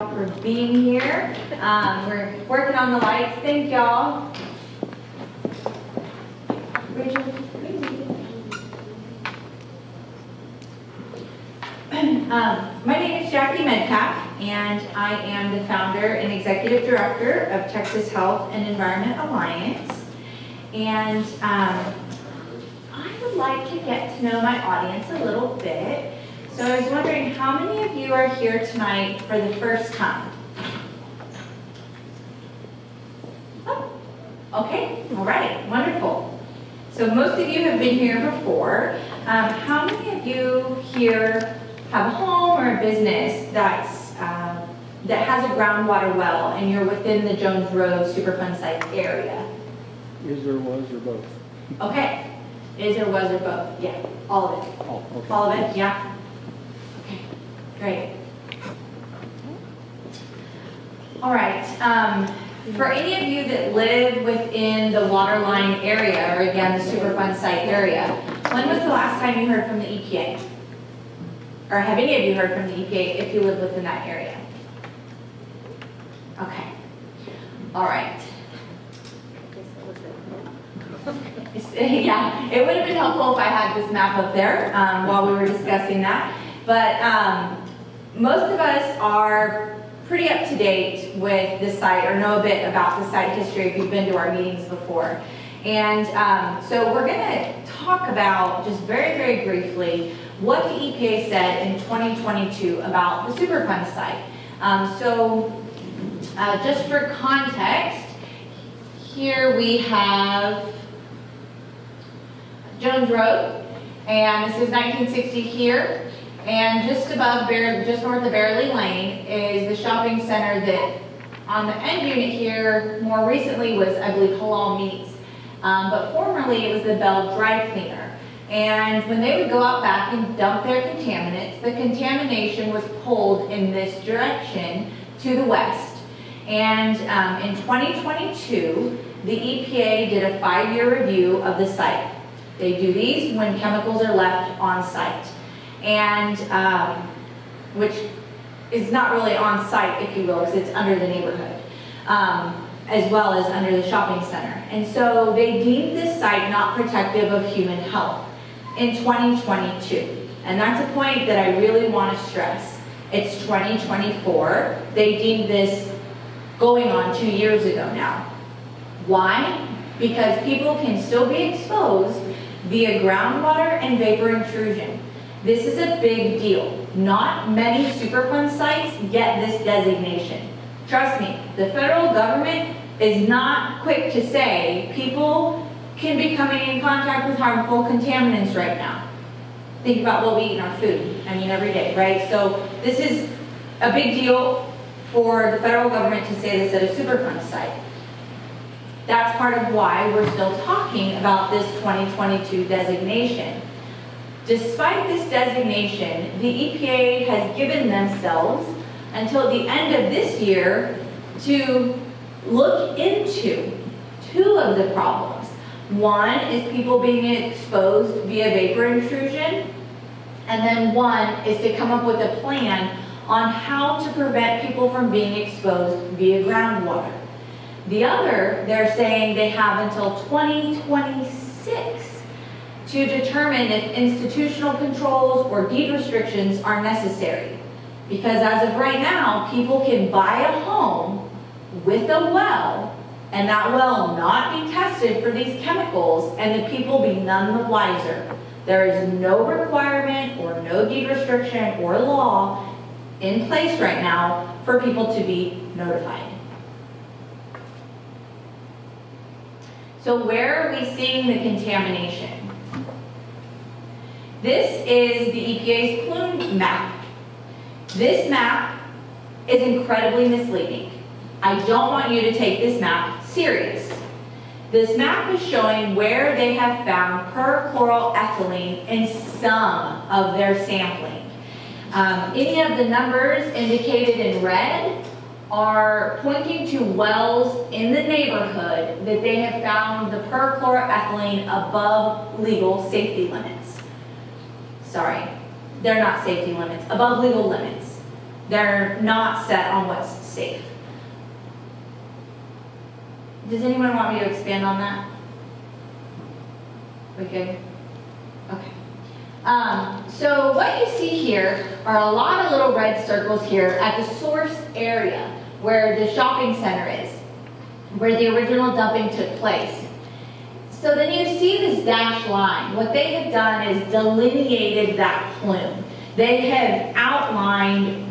For being here. We're working on the lights. Thank y'all. My name is Jackie Metcalf, and I am the founder and executive director of Texas Health and Environment Alliance. And I would like to get to know my audience a little bit. So I was wondering, how many of you are here tonight for the first time? Oh, okay, all right, wonderful. So most of you have been here before. How many of you here have a home or a business that's, that has a groundwater well and you're within the Jones Road Superfund site area? Is or was or both? Okay, is or was or both? Yeah, all of it. Oh, okay. All of it, yeah. Okay, great. All right, for any of you that live within the waterline area, or again, the Superfund site area, when was the last time you heard from the EPA? Or have any of you heard from the EPA if you live within that area? Okay, all right. Yeah, it would have been helpful if I had this map up there while we were discussing that. But most of us are pretty up to date with the site or know a bit about the site history if you've been to our meetings before. And so we're going to talk about, just very, very briefly, what the EPA said in 2022 about the Superfund site. Just for context, here we have Jones Road, and this is 1960 here. And just above, just north of Bearley Lane is the shopping center that on the end unit here more recently was, I believe, Halal Meats. But formerly it was the Bell Dry Cleaner. And when they would go out back and dump their contaminants, the contamination was pulled in this direction to the west. And in 2022, the EPA did a 5-year review of the site. They do these when chemicals are left on site. And which is not really on site, if you will, because it's under the neighborhood, as well as under the shopping center. And so they deemed this site not protective of human health in 2022. And that's a point that I really want to stress. It's 2024. They deemed this going on 2 years ago now. Why? Because people can still be exposed via groundwater and vapor intrusion. This is a big deal. Not many Superfund sites get this designation. Trust me, the federal government is not quick to say people can be coming in contact with harmful contaminants right now. Think about what we eat in our food, every day, right? So this is a big deal for the federal government to say this at a Superfund site. That's part of why we're still talking about this 2022 designation. Despite this designation, the EPA has given themselves until the end of this year to look into 2 of the problems. One is people being exposed via vapor intrusion, and then one is to come up with a plan on how to prevent people from being exposed via groundwater. The other, they're saying they have until 2026 to determine if institutional controls or deed restrictions are necessary. Because as of right now, people can buy a home with a well, and that well not be tested for these chemicals, and the people be none the wiser. There is no requirement or no deed restriction or law in place right now for people to be notified. So where are we seeing the contamination? This is the EPA's plume map. This map is incredibly misleading. I don't want you to take this map serious. This map is showing where they have found perchloroethylene in some of their sampling. Any of the numbers indicated in red are pointing to wells in the neighborhood that they have found the perchloroethylene above legal safety limits. Sorry, they're not safety limits, above legal limits. They're not set on what's safe. Does anyone want me to expand on that? We good? Okay. So what you see here are a lot of little red circles here at the source area where the shopping center is, where the original dumping took place. So then you see this dashed line. What they have done is delineated that plume. They have outlined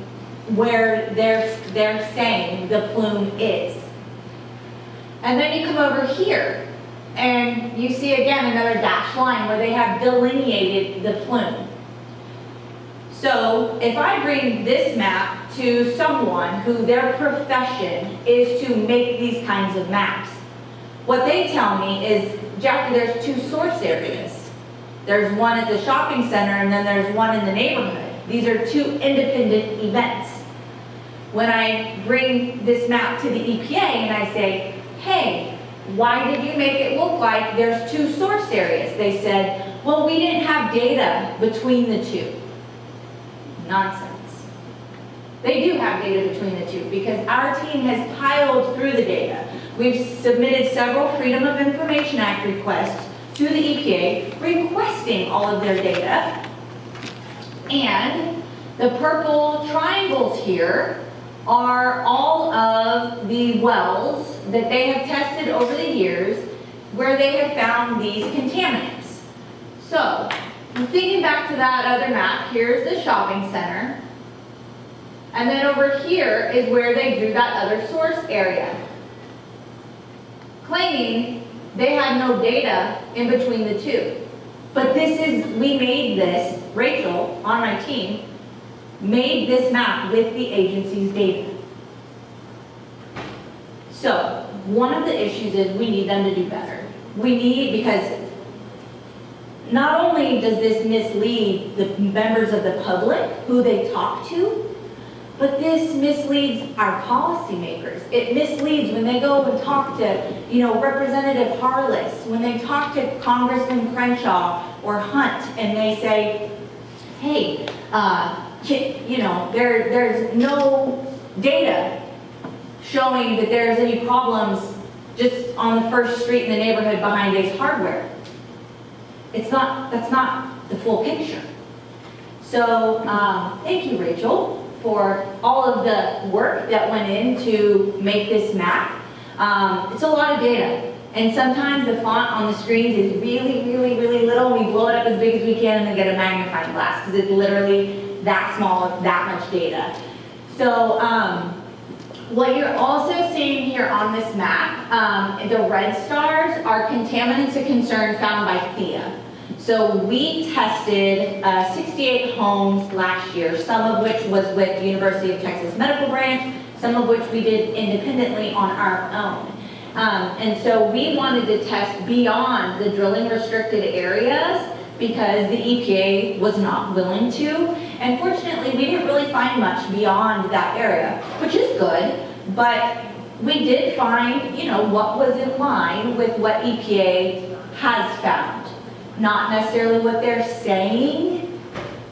where they're saying the plume is. And then you come over here and you see again another dashed line where they have delineated the plume. So if I bring this map to someone who their profession is to make these kinds of maps, what they tell me is, Jackie, there's two source areas. There's one at the shopping center and then there's one in the neighborhood. These are two independent events. When I bring this map to the EPA and I say, hey, why did you make it look like there's two source areas? They said, well, we didn't have data between the two. Nonsense. They do have data between the two because our team has piled through the data. We've submitted several Freedom of Information Act requests to the EPA requesting all of their data. And the purple triangles here are all of the wells that they have tested over the years where they have found these contaminants. So, thinking back to that other map, here's the shopping center. And then over here is where they drew that other source area, claiming they had no data in between the two. But we made this, Rachel on my team, made this map with the agency's data. So, one of the issues is we need them to do better. Because not only does this mislead the members of the public who they talk to, but this misleads our policymakers. It misleads when they go and talk to, Representative Harless, when they talk to Congressman Crenshaw or Hunt, and they say, hey, there's no data showing that there's any problems just on the first street in the neighborhood behind Ace Hardware. That's not the full picture. So, thank you, Rachel, for all of the work that went in to make this map. It's a lot of data. And sometimes the font on the screens is really, really, really little. We blow it up as big as we can and then get a magnifying glass because it's literally that small of that much data. So what you're also seeing here on this map, the red stars are contaminants of concern found by THEA. So we tested 68 homes last year, some of which was with the University of Texas Medical Branch, some of which we did independently on our own. And so we wanted to test beyond the drilling restricted areas because the EPA was not willing to. And fortunately, we didn't really find much beyond that area, which is good, but we did find, what was in line with what EPA has found. Not necessarily what they're saying,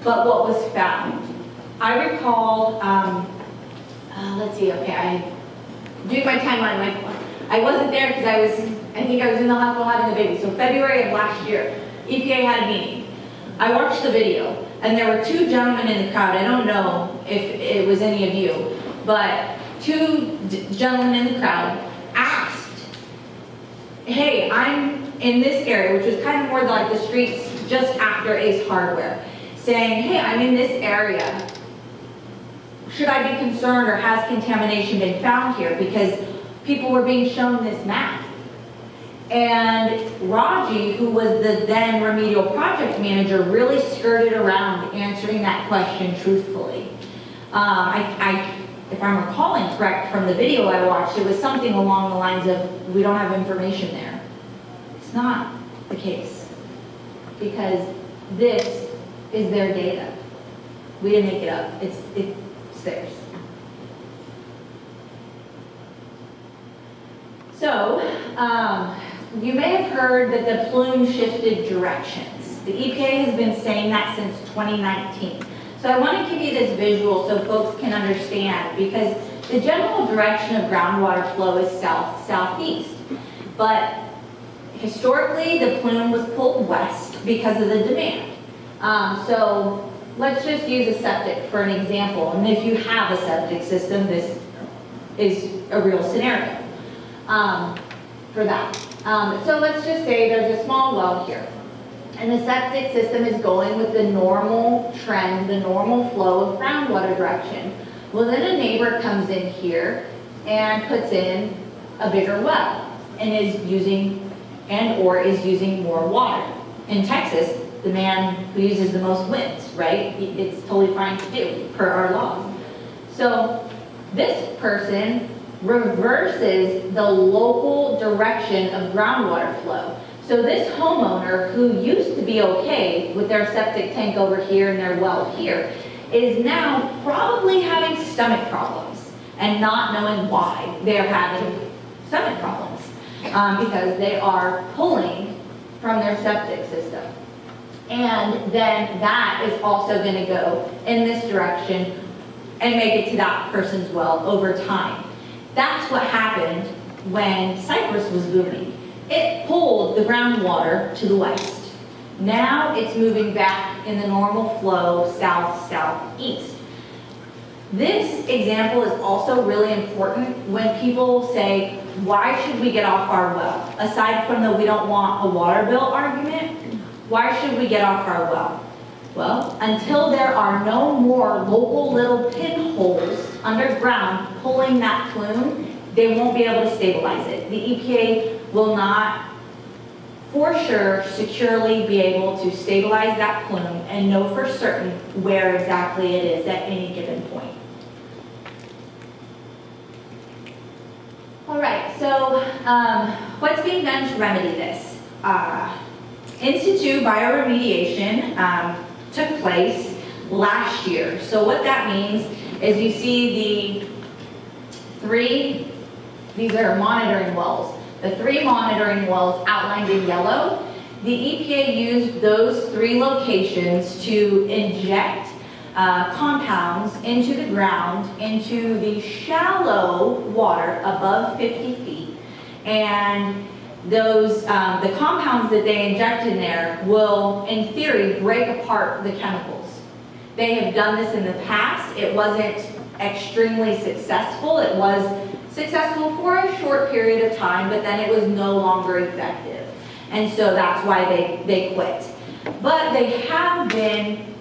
but what was found. I recall, let's see, okay, I'm doing my timeline. I wasn't there because I think I was in the hospital having the baby. So February of last year, EPA had a meeting. I watched the video, and there were two gentlemen in the crowd. I don't know if it was any of you, but two gentlemen in the crowd asked, hey, I'm in this area, which was kind of more like the streets just after Ace Hardware, saying, hey, I'm in this area. Should I be concerned or has contamination been found here? Because people were being shown this map. And Raji, who was the then remedial project manager, really skirted around answering that question truthfully. If I'm recalling correct from the video I watched, it was something along the lines of, we don't have information there. It's not the case, because this is their data. We didn't make it up, it's theirs. So, you may have heard that the plume shifted directions. The EPA has been saying that since 2019. So So I want to give you this visual so folks can understand, because the general direction of groundwater flow is south-southeast. But historically, the plume was pulled west because of the demand. So let's just use a septic for an example. And if you have a septic system, this is a real scenario for that. So let's just say there's a small well here. And the septic system is going with the normal trend, the normal flow of groundwater direction. Well, then a neighbor comes in here and puts in a bigger well and is using is using more water. In Texas, the man who uses the most wins, right? It's totally fine to do per our laws. So this person reverses the local direction of groundwater flow. So this homeowner who used to be okay with their septic tank over here and their well here is now probably having stomach problems and not knowing why they're having stomach problems because they are pulling from their septic system. And then that is also going to go in this direction and make it to that person's well over time. That's what happened when Cypress was booming. It pulled the groundwater to the west. Now it's moving back in the normal flow south-southeast. This example is also really important when people say, why should we get off our well? Aside from the we don't want a water bill argument, why should we get off our well? Well, until there are no more local little pinholes underground pulling that plume, they won't be able to stabilize it. The EPA will not, for sure, securely be able to stabilize that plume and know for certain where exactly it is at any given point. All right, so what's being done to remedy this? In situ bioremediation took place last year. So what that means is you see the three, these are monitoring wells. The three monitoring wells outlined in yellow, the EPA used those three locations to inject compounds into the ground, into the shallow water above 50 feet. And those, the compounds that they inject in there will, in theory, break apart the chemicals. They have done this in the past. It wasn't extremely successful. It was successful for a short period of time, but then it was no longer effective. And so that's why they quit. But they have been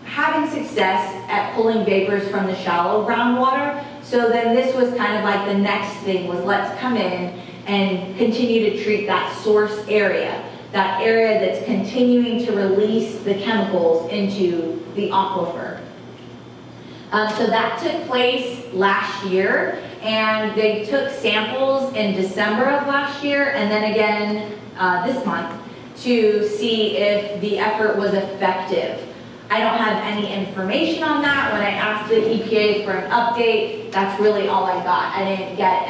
having success at pulling vapors from the shallow groundwater. So then this was kind of like the next thing was let's come in and continue to treat that source area, that area that's continuing to release the chemicals into the aquifer. So that took place last year, and they took samples in December of last year and then again this month to see if the effort was effective. I don't have any information on that. When I asked the EPA for an update, that's really all I got. I didn't get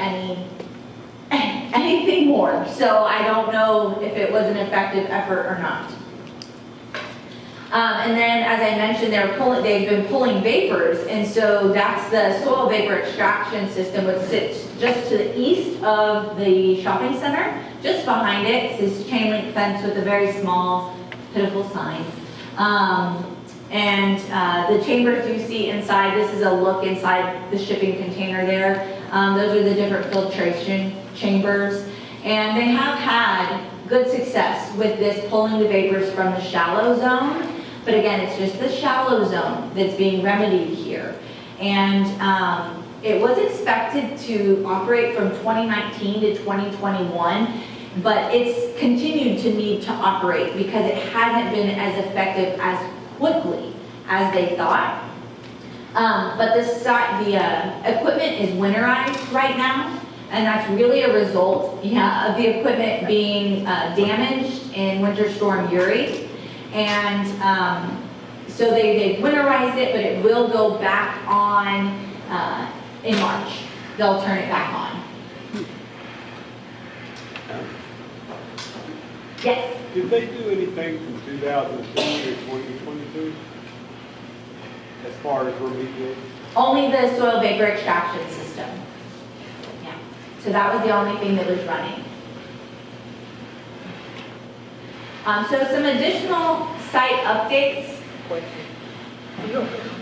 anything more. So I don't know if it was an effective effort or not. And then, as I mentioned, they've been pulling vapors, and so that's the soil vapor extraction system, which sits just to the east of the shopping center. Just behind it, it's this chain link fence with a very small, pitiful sign. The chambers you see inside, this is a look inside the shipping container there. Those are the different filtration chambers. And they have had good success with this pulling the vapors from the shallow zone. But again, it's just the shallow zone that's being remedied here. And it was expected to operate from 2019 to 2021, but it's continued to need to operate because it hasn't been as effective as quickly as they thought. But the equipment is winterized right now, and that's really a result of the equipment being damaged in Winter Storm Uri. And so they winterized it, but it will go back on in March. They'll turn it back on. Yes? Did they do anything from 2010 to 2022? as far as remediation? Only the soil vapor extraction system. Yeah. So that was the only thing that was running. So some additional site updates.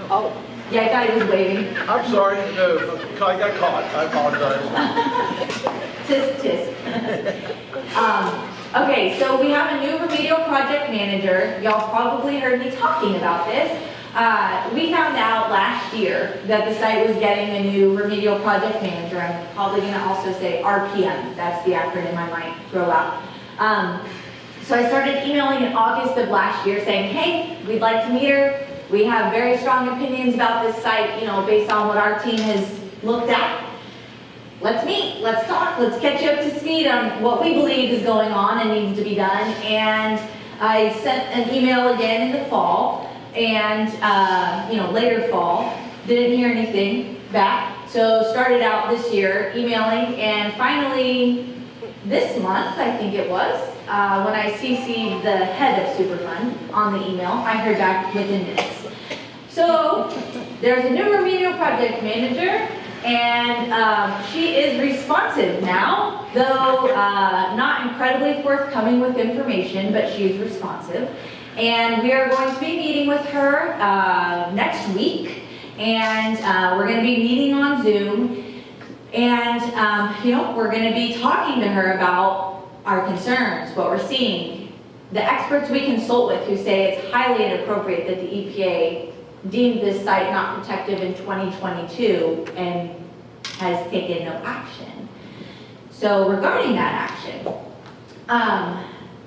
Oh, Yeah, I thought he was waving. I'm sorry, no, I got caught, I apologize. Tisk, tisk. Okay, so we have a new remedial project manager. Y'all probably heard me talking about this. We found out last year that the site was getting a new remedial project manager. I'm probably going to also say RPM. That's the acronym I might throw out. So I started emailing in August of last year saying, hey, we'd like to meet her. We have very strong opinions about this site, you know, based on what our team has looked at. Let's meet, let's talk, let's catch you up to speed on what we believe is going on and needs to be done. And I sent an email again in the fall and, later fall, didn't hear anything back. So started out this year emailing, and finally this month, I think it was, when I CC'd the head of Superfund on the email, I heard back within minutes. So there's a new remedial project manager, and she is responsive now, though not incredibly forthcoming with information, but she's responsive. And we are going to be meeting with her next week, and we're going to be meeting on Zoom, and we're going to be talking to her about our concerns, what we're seeing. The experts we consult with who say it's highly inappropriate that the EPA deemed this site not protective in 2022 and has taken no action. So regarding that action,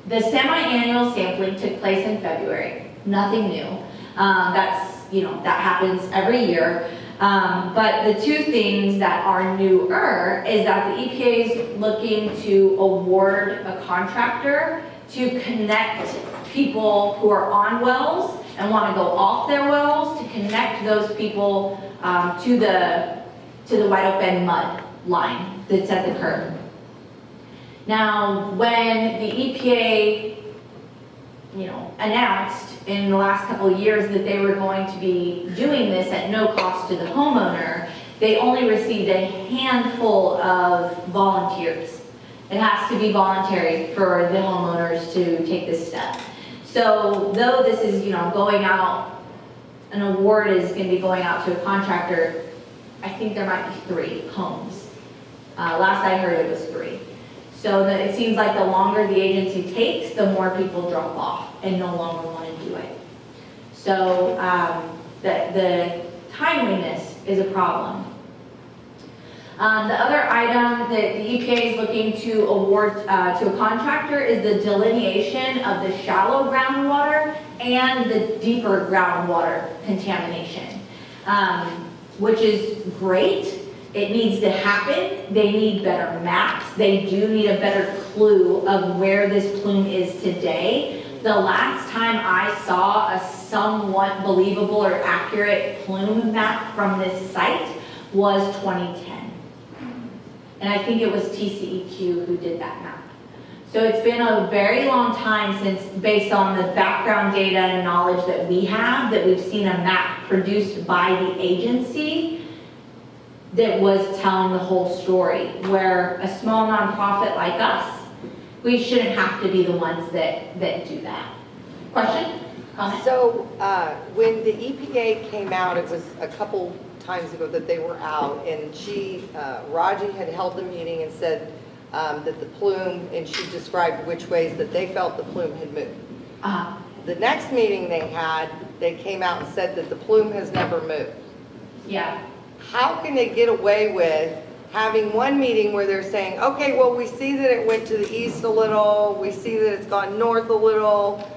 the semi-annual sampling took place in February. Nothing new. That happens every year. But the two things that are newer is that the EPA is looking to award a contractor to connect people who are on wells and want to go off their wells, to connect those people to the wide open mud line that's at the curb. Now, when the EPA, announced in the last couple of years that they were going to be doing this at no cost to the homeowner, they only received a handful of volunteers. It has to be voluntary for the homeowners to take this step. So though this is, going out, an award is going to be going out to a contractor, I think there might be 3 homes. Last I heard it was 3. So that it seems like the longer the agency takes, the more people drop off and no longer want to do it. So the timeliness is a problem. The other item that the EPA is looking to award to a contractor is the delineation of the shallow groundwater and the deeper groundwater contamination, which is great. It needs to happen. They need better maps. They do need a better clue of where this plume is today. The last time I saw a somewhat believable or accurate plume map from this site was 2010. And I think it was TCEQ who did that map. So it's been a very long time since, based on the background data and knowledge that we have, that we've seen a map produced by the agency that was telling the whole story, where a small nonprofit like us, we shouldn't have to be the ones that do that. Question? Comment? so when the EPA came out, it was a couple times ago that they were out, and Raji had held the meeting and said that the plume, and she described which ways that they felt the plume had moved. The next meeting they had, they came out and said that the plume has never moved. Yeah. How can they get away with having one meeting where they're saying, okay, well, we see that it went to the east a little, we see that it's gone north a little,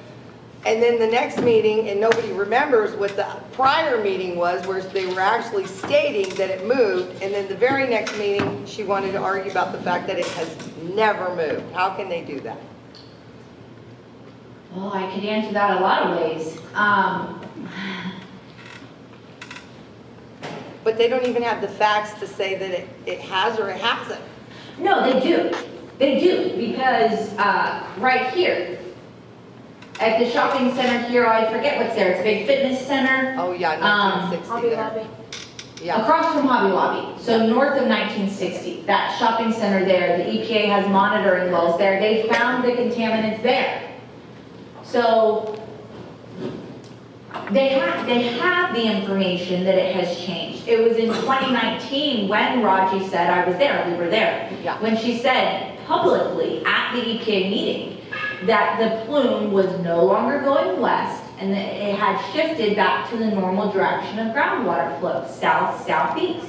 and then the next meeting, and nobody remembers what the prior meeting was, where they were actually stating that it moved, and then the very next meeting, she wanted to argue about the fact that it has never moved. How can they do that? Well, I could answer that a lot of ways. But they don't even have the facts to say that it has or it hasn't. No, they do. They do, because right here, At the shopping center here, I forget what's there, it's a big fitness center. Oh, yeah, Um, 1960 there. Yeah, Across from Hobby Lobby, so north of 1960, that shopping center there, the EPA has monitoring wells there, they found the contaminants there. So, they have the information that it has changed. It was in 2019 when Raji said, I was there, we were there. Yeah. When she said publicly at the EPA meeting that the plume was no longer going west and that it had shifted back to the normal direction of groundwater flow, south-southeast.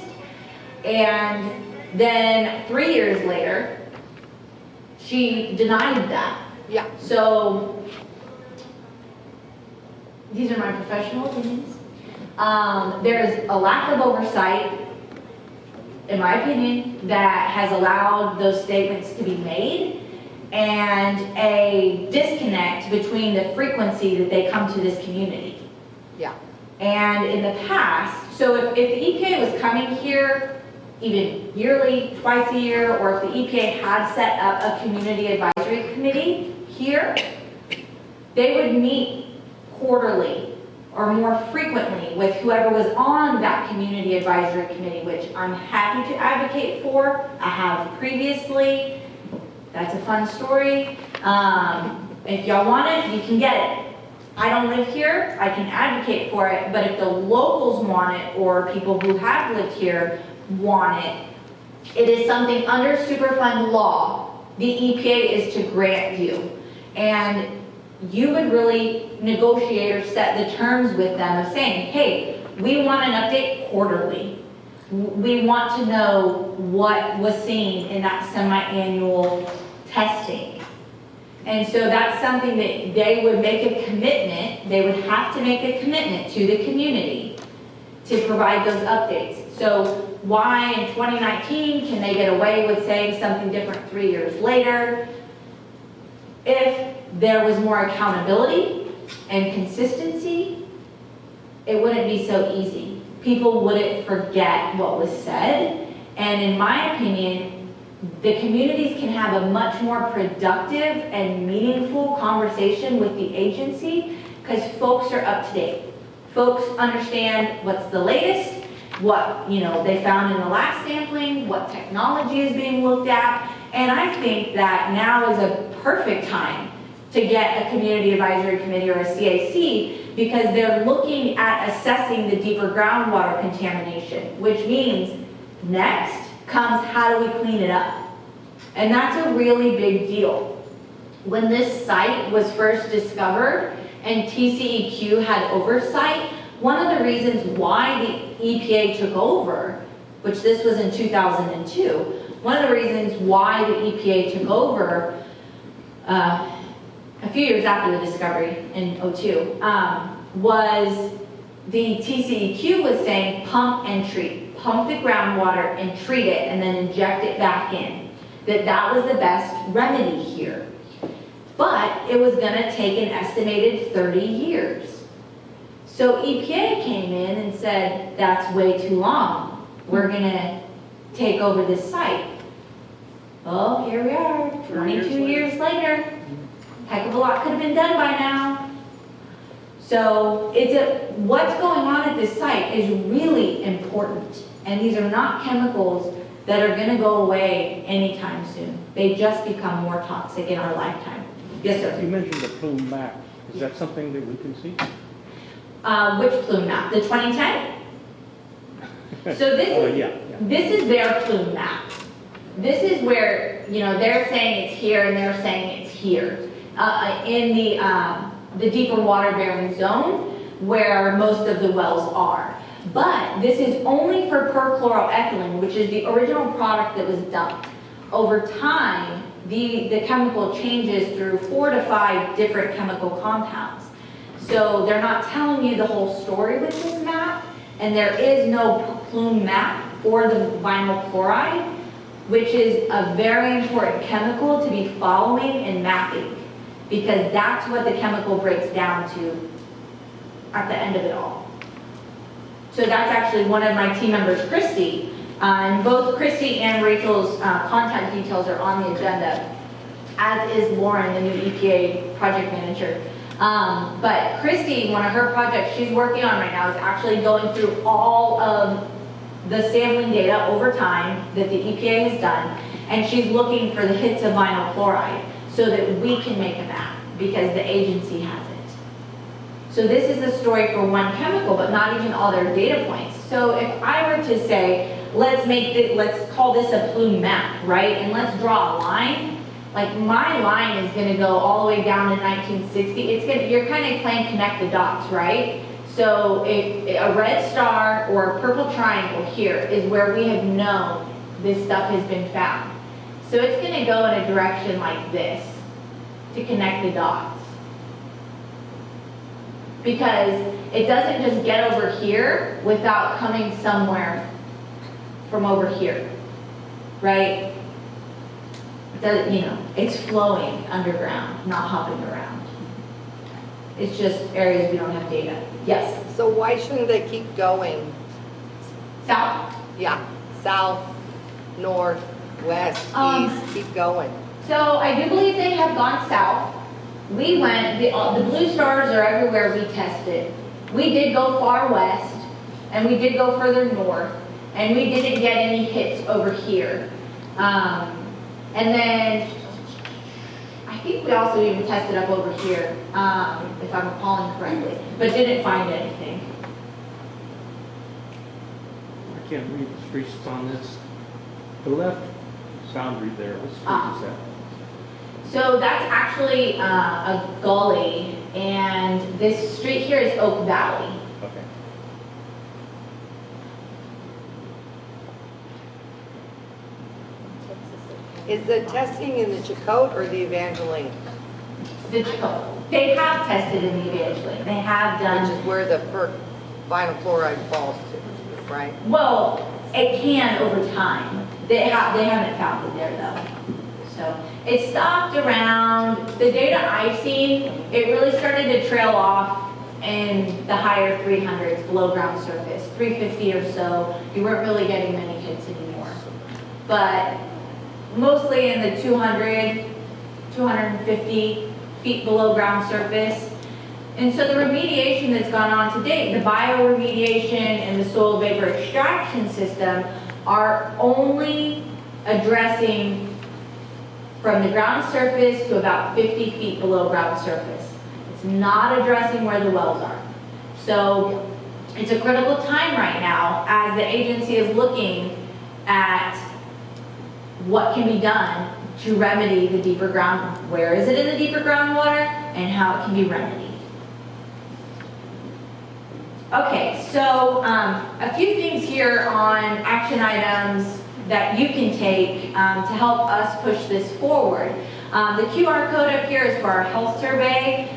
And then 3 years later, she denied that. yeah, So, these are my professional opinions. There's a lack of oversight, in my opinion, that has allowed those statements to be made, and a disconnect between the frequency that they come to this community. yeah, And in the past, so if the EPA was coming here even yearly, twice a year, or if the EPA had set up a community advisory committee here, they would meet quarterly or more frequently with whoever was on that community advisory committee, which I'm happy to advocate for. I have previously. That's a fun story. If y'all want it, you can get it. I don't live here, I can advocate for it, but if the locals want it or people who have lived here want it, it is something under Superfund law, the EPA is to grant you. And you would really negotiate or set the terms with them of saying, hey, we want an update quarterly. We want to know what was seen in that semi-annual testing. And so that's something that they would make a commitment, they would have to make a commitment to the community to provide those updates. So why in 2019 can they get away with saying something different 3 years later? If there was more accountability and consistency, it wouldn't be so easy. People wouldn't forget what was said. And in my opinion, the communities can have a much more productive and meaningful conversation with the agency because folks are up to date. Folks understand what's the latest, what they found in the last sampling, what technology is being looked at. And I think that now is a perfect time to get a community advisory committee or a CAC because they're looking at assessing the deeper groundwater contamination, which means next comes how do we clean it up? And that's a really big deal. When this site was first discovered and TCEQ had oversight, one of the reasons why the EPA took over, which this was in 2002, one of the reasons why the EPA took over a few years after the discovery in 2002 was the TCEQ was saying pump and treat. Pump the groundwater and treat it and then inject it back in. That was the best remedy here. But it was going to take an estimated 30 years. So EPA came in and said, that's way too long. We're going to take over this site. Well, here we are, 22 years later. Heck of a lot could have been done by now. So what's going on at this site is really important. And these are not chemicals that are going to go away anytime soon. They just become more toxic in our lifetime. Yes, sir. You mentioned the plume map. Is that something that we can see? Which plume map? The 2010? So this is their plume map. This is where, they're saying it's here and they're saying it's here. In the deeper water bearing zone where most of the wells are. But this is only for perchloroethylene, which is the original product that was dumped. Over time, the chemical changes through 4 to 5 different chemical compounds. So they're not telling you the whole story with this map, and there is no plume map for the vinyl chloride, which is a very important chemical to be following and mapping, because that's what the chemical breaks down to at the end of it all. So that's actually one of my team members, Christy, and both Christy and Rachel's contact details are on the agenda, as is Lauren, the new EPA project manager. But Christy, one of her projects she's working on right now is actually going through all of the sampling data over time that the EPA has done, and she's looking for the hits of vinyl chloride so that we can make a map because the agency hasn't. So this is the story for one chemical, but not even all their data points. So if I were to say, let's call this a plume map, right? And let's draw a line. Like my line is gonna go all the way down to 1960. You're kind of playing connect the dots, right? So a red star or a purple triangle here is where we have known this stuff has been found. So it's gonna go in a direction like this to connect the dots. Because it doesn't just get over here without coming somewhere from over here, right? It doesn't, you know, it's flowing underground, not hopping around. It's just areas we don't have data. Yes, So why shouldn't they keep going? south. Yeah, south, north, west, east, keep going. So I do believe they have gone south. We went, the blue stars are everywhere we tested. We did go far west, and we did go further north, and we didn't get any hits over here. And then, I think we also even tested up over here, if I'm recalling correctly, but didn't find anything. I can't read the streets on this. The left boundary there, what street is that? So that's actually a gully, and this street here is Oak Valley. Okay. Is the testing in the Chakotay or the Evangeline? They have tested in the Evangeline. They have Which done, is where the vinyl chloride falls to, right? well, it can over time. They haven't found it there though. So it stopped around, the data I've seen, it really started to trail off in the higher 300s below ground surface, 350 or so. You weren't really getting many hits anymore. But mostly in the 200, 250 feet below ground surface. And so the remediation that's gone on to date, the bioremediation and the soil vapor extraction system are only addressing from the ground surface to about 50 feet below ground surface. It's not addressing where the wells are. So it's a critical time right now as the agency is looking at what can be done to remedy the deeper ground, where is it in the deeper groundwater, and how it can be remedied. Okay, so a few things here on action items that you can take to help us push this forward. The QR code up here is for our health survey.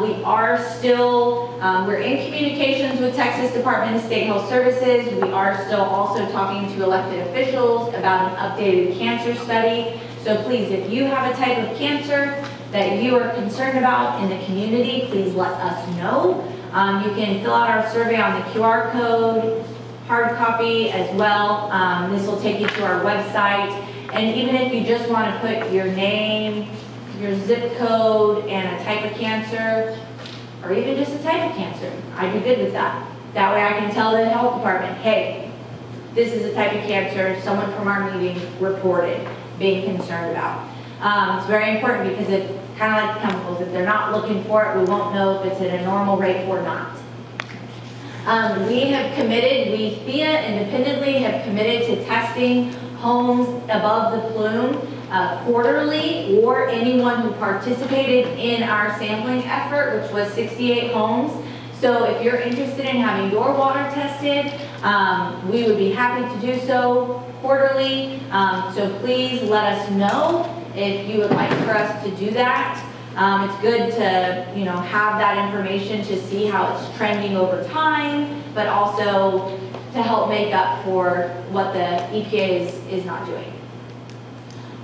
We are still, we're in communications with Texas Department of State Health Services. We are still also talking to elected officials about an updated cancer study. So please, if you have a type of cancer that you are concerned about in the community, please let us know. You can fill out our survey on the QR code, hard copy as well. This will take you to our website. And even if you just want to put your name, your zip code, and a type of cancer, or even just a type of cancer, I'd be good with that. That way I can tell the health department, hey, this is a type of cancer someone from our meeting reported being concerned about. It's very important because if, kind of like chemicals, if they're not looking for it, we won't know if it's at a normal rate or not. We have committed, FIA independently have committed to testing homes above the plume quarterly, or anyone who participated in our sampling effort, which was 68 homes. So if you're interested in having your water tested, we would be happy to do so quarterly. So please let us know if you would like for us to do that. It's good to, have that information to see how it's trending over time, but also to help make up for what the EPA is not doing.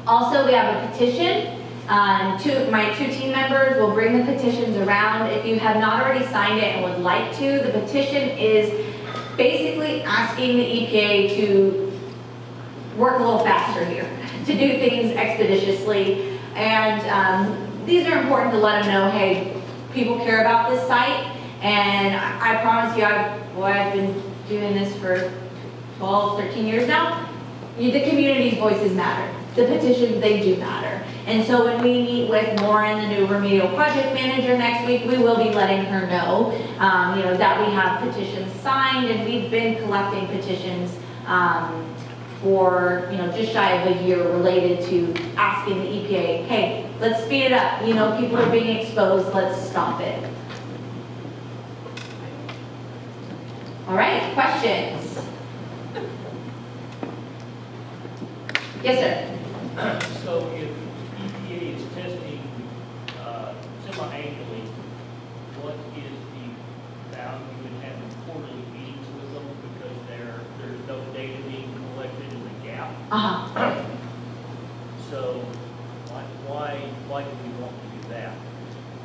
Also, we have a petition. My two team members will bring the petitions around. If you have not already signed it and would like to, the petition is basically asking the EPA to work a little faster here, to do things expeditiously. And these are important to let them know, hey, people care about this site, and I promise you, I've been doing this for 12, 13 years now. The community's voices matter. The petitions, they do matter. And so when we meet with Lauren, the new remedial project manager next week, we will be letting her know, that we have petitions signed, and we've been collecting petitions for, just shy of a year related to asking the EPA, hey, let's speed it up. People are being exposed, let's stop it. All right, questions? Yes, sir. So if EPA is testing semi-annually, what is the value in having quarterly meetings with them because there's no data being collected in the gap? Uh-huh. So why do we want to do that?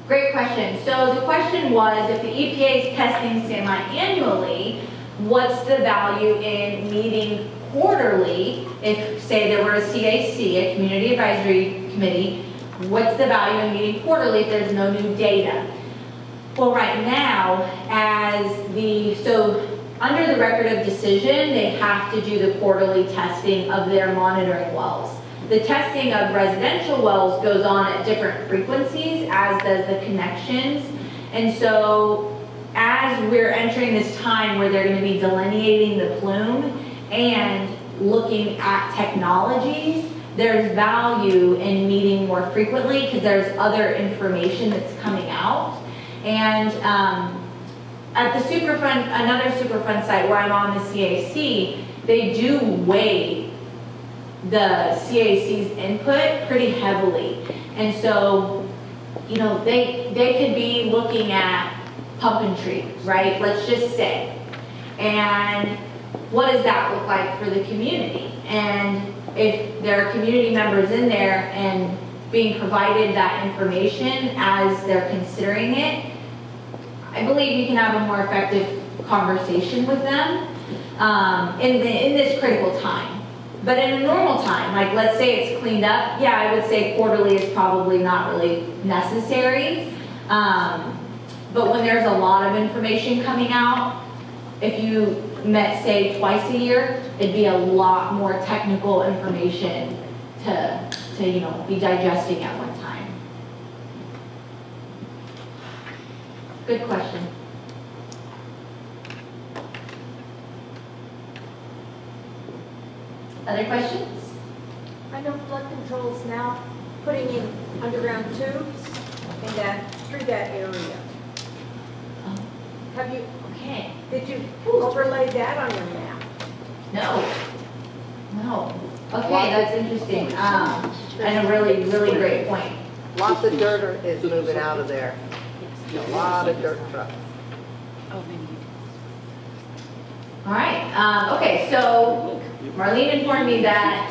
Great question. So the question was, if the EPA is testing semi-annually, what's the value in meeting quarterly? If, say, there were a CAC, a Community Advisory Committee, what's the value in meeting quarterly if there's no new data? Well, right now, under the record of decision, they have to do the quarterly testing of their monitoring wells. The testing of residential wells goes on at different frequencies, as does the connections. And so as we're entering this time where they're going to be delineating the plume and looking at technologies, there's value in meeting more frequently because there's other information that's coming out. And at the Superfund, another Superfund site where I'm on the CAC, they do weigh the CAC's input pretty heavily. And so, they could be looking at pump and treat, right? Let's just say. And what does that look like for the community? And if there are community members in there and being provided that information as they're considering it, I believe you can have a more effective conversation with them in this critical time. But in a normal time, like let's say it's cleaned up, yeah, I would say quarterly is probably not really necessary. But when there's a lot of information coming out, if you met, say, twice a year, it'd be a lot more technical information to be digesting at one time. Good question. Other questions? I know flood control's now putting in underground tubes through that area. Oh, Have you, okay. did you overlay that on your map? No. Okay, that's interesting. And a really, really great point. Lots of dirt is moving out of there. A lot of dirt trucks. All right. Okay, so Marlene informed me that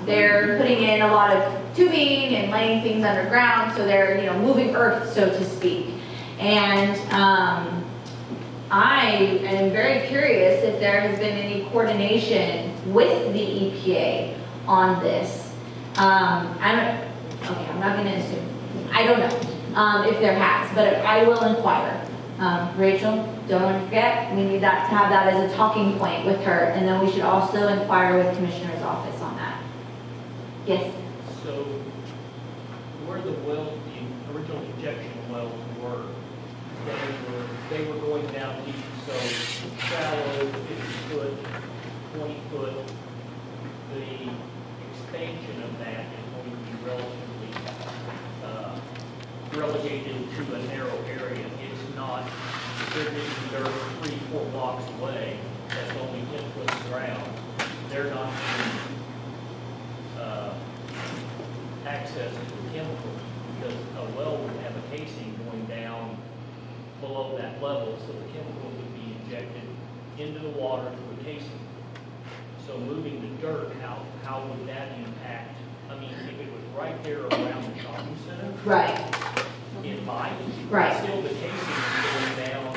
they're putting in a lot of tubing and laying things underground, so they're moving earth, so to speak. And I am very curious if there has been any coordination with the EPA on this. I'm not going to assume. I don't know if there has, but I will inquire. Rachel, don't forget, we need to have that as a talking point with her, and then we should also inquire with Commissioner's office on that. Yes? So where the original injection wells were, they were going down deep, so shallow, 50-foot, 20-foot. The expansion of that is going to be relatively relegated to a narrow area. It's not, they're getting dirt 3-4 blocks away, that's only 10 foot of ground. They're not getting access to the chemicals because a well would have a casing going down below that level, so the chemicals would be injected into the water through a casing. So moving the dirt, how would that impact? I mean, if it was right there around the shopping center, Right. it might. Right. Still, the casing is going down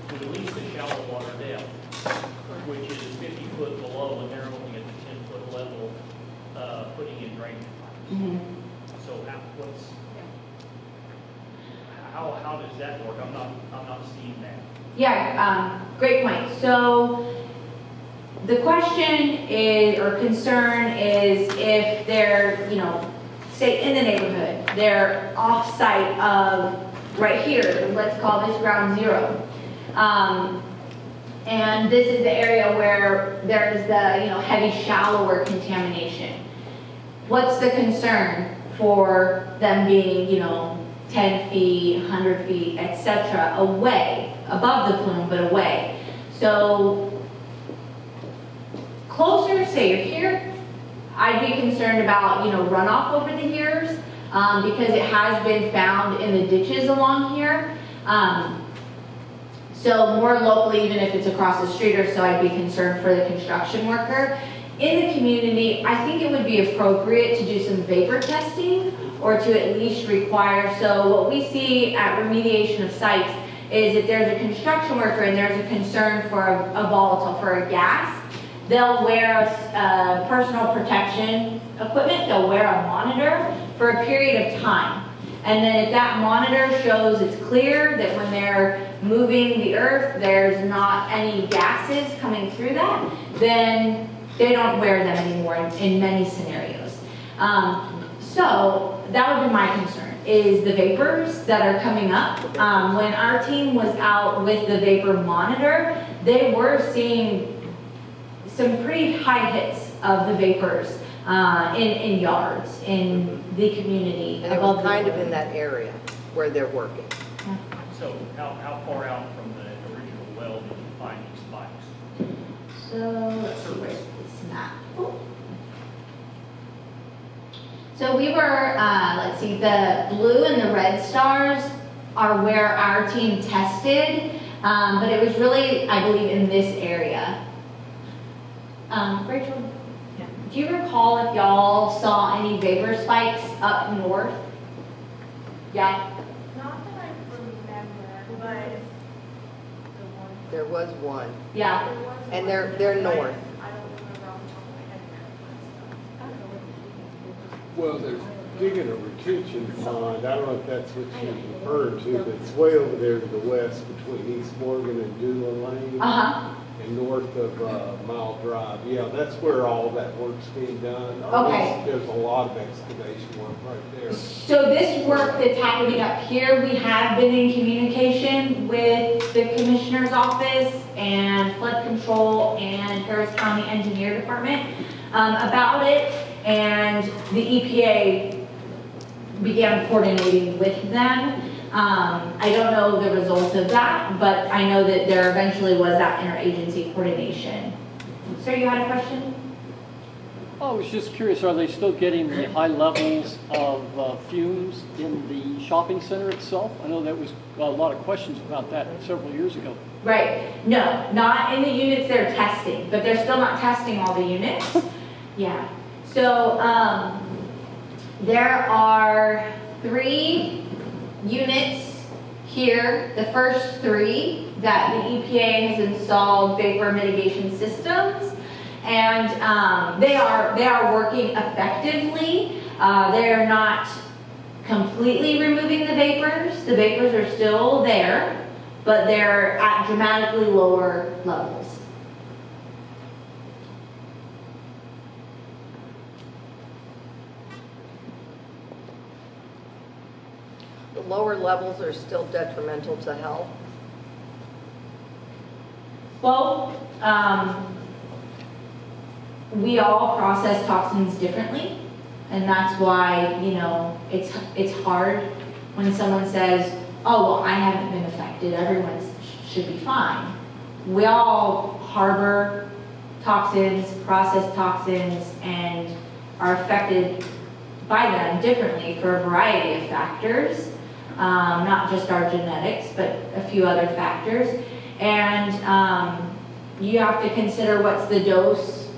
to at least the shallow water depth, which is 50 foot below, and they're only at the 10-foot level, putting in drainage pipes. Mm-hmm. So how does that work? I'm not seeing that. Yeah, great point. So the question is, or concern is, if they're, say in the neighborhood, they're off-site of right here, let's call this ground zero. And this is the area where there's the, heavy shallower contamination. What's the concern for them being, 10 feet, 100 feet, etc., away, above the plume, but away? So closer, say you're here, I'd be concerned about, runoff over the years, because it has been found in the ditches along here. So more locally, even if it's across the street or so, I'd be concerned for the construction worker. In the community, I think it would be appropriate to do some vapor testing, or to at least require, so what we see at remediation of sites is if there's a construction worker and there's a concern for a volatile, for a gas, they'll wear personal protection equipment, they'll wear a monitor for a period of time. And then if that monitor shows it's clear, that when they're moving the earth, there's not any gases coming through that, then they don't wear them anymore in many scenarios. So that would be my concern, is the vapors that are coming up. When our team was out with the vapor monitor, they were seeing some pretty high hits of the vapors in yards, in the community. And it was kind of in that area where they're working. So how far out from the original well did you find these spikes? So let's see, where's this map? Oh. So we were, let's see, the blue and the red stars are where our team tested, but it was really, I believe, in this area. Rachel, do you recall if y'all saw any vapor spikes up north? Yeah? Not that I remember, but There was one, Yeah. there was. and one, they're but north. I don't remember off the top of my head where it was. Well, they're digging a retention pond, I don't know if that's what you're referring to, but it's way over there to the west between East Morgan and Dula Lane Uh-huh. and north of Mile Drive. Yeah, that's where all that work's being done. Okay. There's a lot of excavation work right there. So this work that's happening up here, we have been in communication with the Commissioner's Office and Flood Control and Harris County Engineer Department about it, and the EPA began coordinating with them. I don't know the result of that, but I know that there eventually was that interagency coordination. Sir, you had a question? I was just curious, are they still getting the high levels of fumes in the shopping center itself? I know there was a lot of questions about that several years ago. Right. No, not in the units they're testing, but they're still not testing all the units. Yeah. So there are 3 units here, the first 3 that the EPA has installed vapor mitigation systems, and they are working effectively. They are not completely removing the vapors. The vapors are still there, but they're at dramatically lower levels. The lower levels are still detrimental to health. Well, we all process toxins differently, and that's why, it's hard when someone says, oh, well, I haven't been affected, everyone should be fine. We all harbor toxins, process toxins, and are affected by them differently for a variety of factors, not just our genetics, but a few other factors. And you have to consider what's the dose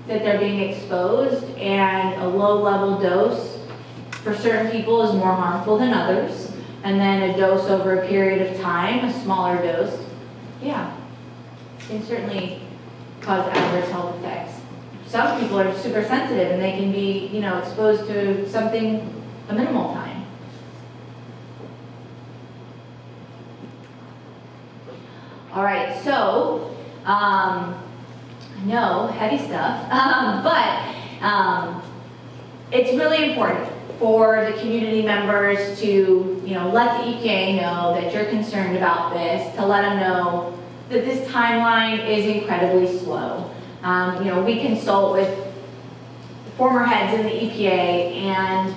that they're being exposed, and a low level dose for certain people is more harmful than others. And then a dose over a period of time, a smaller dose, yeah, can certainly cause adverse health effects. Some people are super sensitive and they can be, exposed to something a minimal time. All right, so, I know, heavy stuff, but it's really important for the community members to, let the EPA know that you're concerned about this, to let them know that this timeline is incredibly slow. We consult with former heads in the EPA, and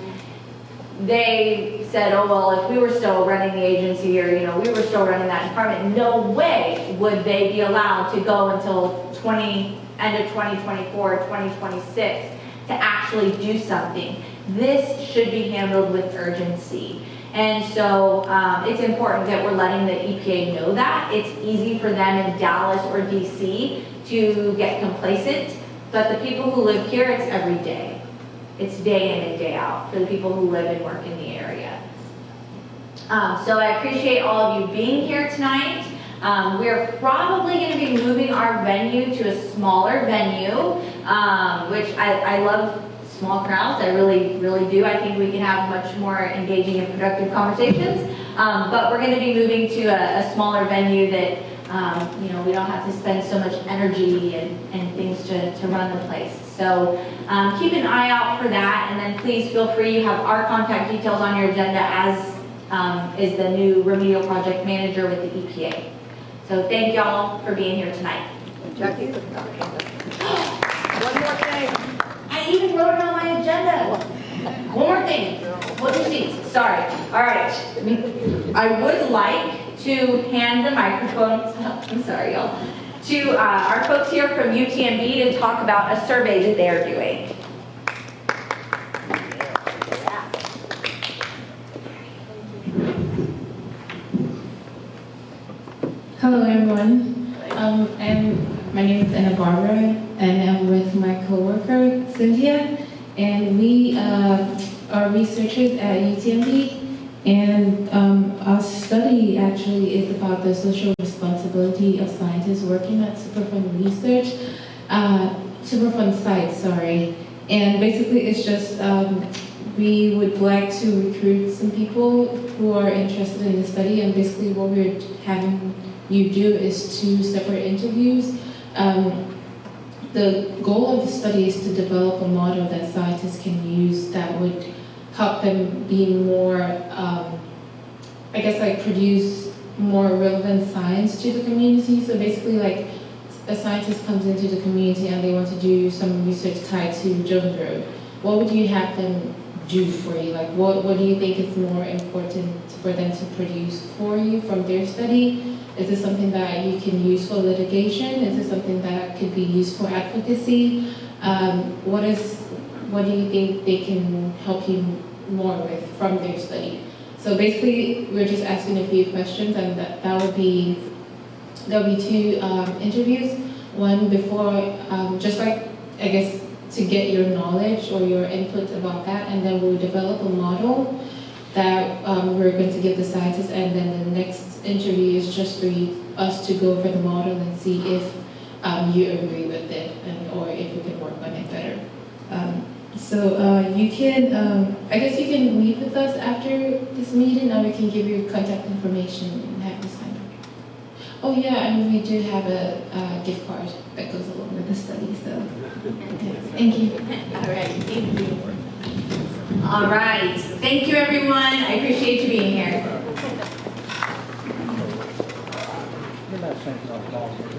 they said, oh, well, if we were still running the agency, or, we were still running that department, no way would they be allowed to go until end of 2024, 2026 to actually do something. This should be handled with urgency. And so it's important that we're letting the EPA know that. It's easy for them in Dallas or DC to get complacent, but the people who live here, it's every day. It's day in and day out for the people who live and work in the area. So I appreciate all of you being here tonight. We're probably going to be moving our venue to a smaller venue, which I love small crowds. I really, really do. I think we can have much more engaging and productive conversations. But we're going to be moving to a smaller venue that, we don't have to spend so much energy and things to run the place. So keep an eye out for that, and then please feel free. You have our contact details on your agenda, as is the new remedial project manager with the EPA. So thank y'all for being here tonight. Jackie? One more thing. I even wrote it on my agenda. One more thing. Hold your seats. Sorry. All right. I would like to hand the microphone, I'm sorry, y'all, to our folks here from UTMB to talk about a survey that they're doing. Hello everyone. My name is Anna Barbara, and I'm with my coworker Cynthia, and we are researchers at UTMB. And our study actually is about the social responsibility of scientists working at Superfund research, Superfund sites, sorry. And basically it's just, we would like to recruit some people who are interested in the study, and basically what we're having you do is 2 separate interviews. The goal of the study is to develop a model that scientists can use that would help them be more, produce more relevant science to the community. So basically, like, a scientist comes into the community and they want to do some research tied to Jones Road. What would you have them do for you? Like, what do you think is more important for them to produce for you from their study? Is this something that you can use for litigation? Is this something that could be used for advocacy? What do you think they can help you more with from their study? So basically, we're just asking a few questions, and there'll be 2 interviews. One before, just like, I guess, to get your knowledge or your input about that, and then we'll develop a model that we're going to give the scientists, and then the next interview is just for us to go over the model and see if you agree with it, or if we can work on it better. You can, I guess you can meet with us after this meeting, and we can give you contact information and have you sign up. Oh yeah, and we do have a gift card that goes along with the study, so okay. Thank you. All right, thank you. All right, thank you everyone. I appreciate you being here. You're not saying no.